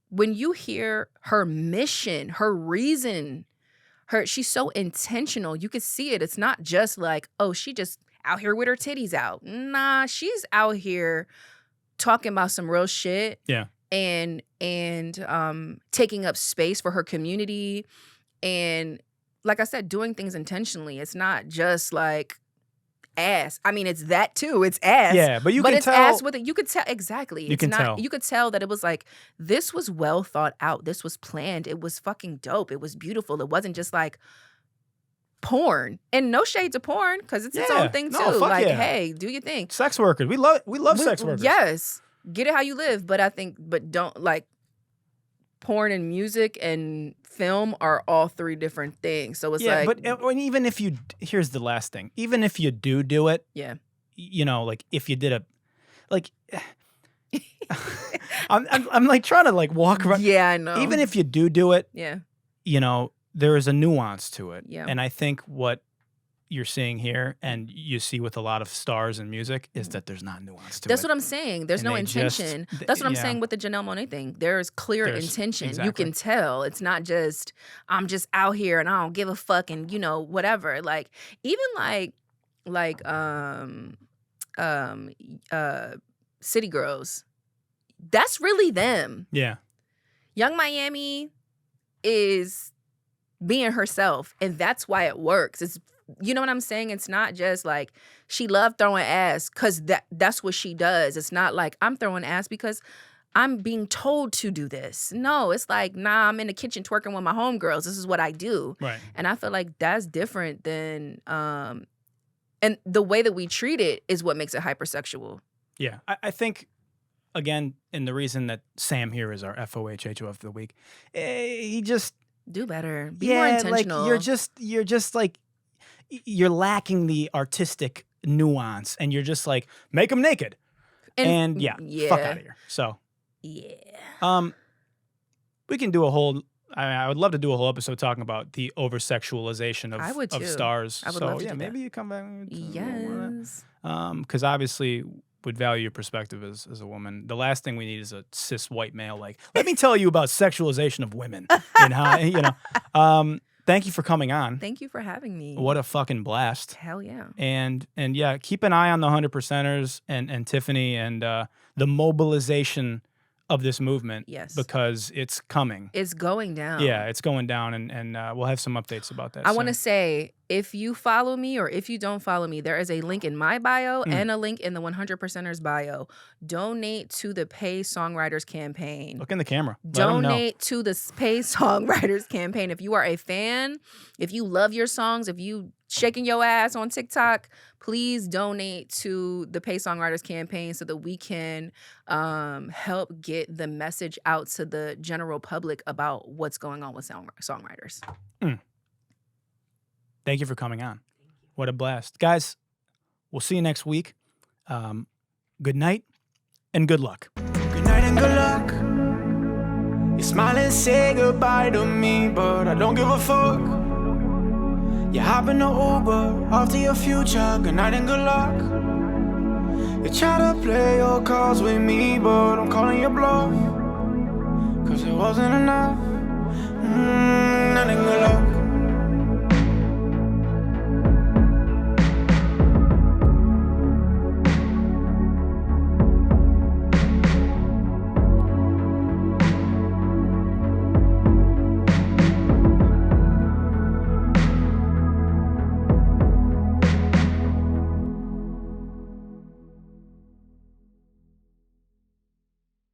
when you hear her mission, her reason, she's so intentional. You can see it. It's not just like, oh, she just out here with her titties out. Nah, she's out here talking about some real shit. Yeah. And taking up space for her community, and like I said, doing things intentionally. It's not just like ass. I mean, it's that too. It's ass. Yeah, but it's tell, ass with it. You could tell exactly. You can tell. You could tell that it was like, this was well thought out. This was planned. It was fucking dope. It was beautiful. It wasn't just like, porn, and no shade to porn because it's its Yeah. own thing too. No, fuck Like, yeah. hey, do your thing. Sex workers. We love sex workers. Yes, get it how you live. But I think, but don't like porn and music and film are all three different things. So it's like, but and even if you, here's the last thing. Even if you do it, yeah, you know, like if you did a, like, I'm like trying to like walk around. yeah, I know. Even if you do it, yeah, you know, there is a nuance to it. Yeah. And I think what you're seeing here and you see with a lot of stars in music is that there's not nuance to that's it. what I'm saying. There's And no they just- intention. That's what I'm yeah. saying with the Janelle Monáe thing. There's clear intention. You exactly. can tell. It's not just I'm just out here and I don't give a fuck and you know whatever. Like even like City Girls. That's really them. Yeah. Young Miami is being herself, and that's why it works. It's, you know what I'm saying? It's not just like she loved throwing ass because that's what she does. It's not like I'm throwing ass because I'm being told to do this. No, it's like, nah, I'm in the kitchen twerking with my homegirls. This is what I do. Right. And I feel like that's different than and the way that we treat it is what makes it hypersexual. Yeah. I think, again, and the reason that Sam here is our FOH HOF of the week, he just, Do better. Be more intentional. like you're just like, you're lacking the artistic nuance and you're just like, make them naked. And yeah, fuck out of here. So, yeah. we can do a whole, I would love to do a whole episode talking about the oversexualization I would of too. stars. I would so love to yeah, do that. maybe you come back. Yes. Because obviously would value your perspective as a woman. The last thing we need is a cis white male like, let me tell you about sexualization of women and how, you know. Thank you for coming on. Thank you for having me. What a fucking blast. Hell yeah. And yeah, keep an eye on the 100%ers and Tiffany and the mobilization of this movement. Yes. Because it's coming. It's going down. Yeah, it's going down, and we'll have some updates about that. I want to soon. say, if you follow me or if you don't follow me, there is a link in my bio and a link in the 100%ers bio. Donate to the Pay Songwriters campaign. Look in the camera. Let 'em know. Donate to the Pay Songwriters campaign. If you are a fan, if you love your songs, if you shaking your ass on TikTok, please donate to the Pay Songwriters campaign so that we can help get the message out to the general public about what's going on with songwriters. Thank you for coming on. What a blast. Guys, we'll see you next week. Good night and good luck. Good night and good luck. You smile and say goodbye to me, but I don't give a fuck. You hop in the Uber, off to your future. Good night and good luck. You try to play your cards with me, but I'm calling your bluff. Cause it wasn't enough. Night and good luck.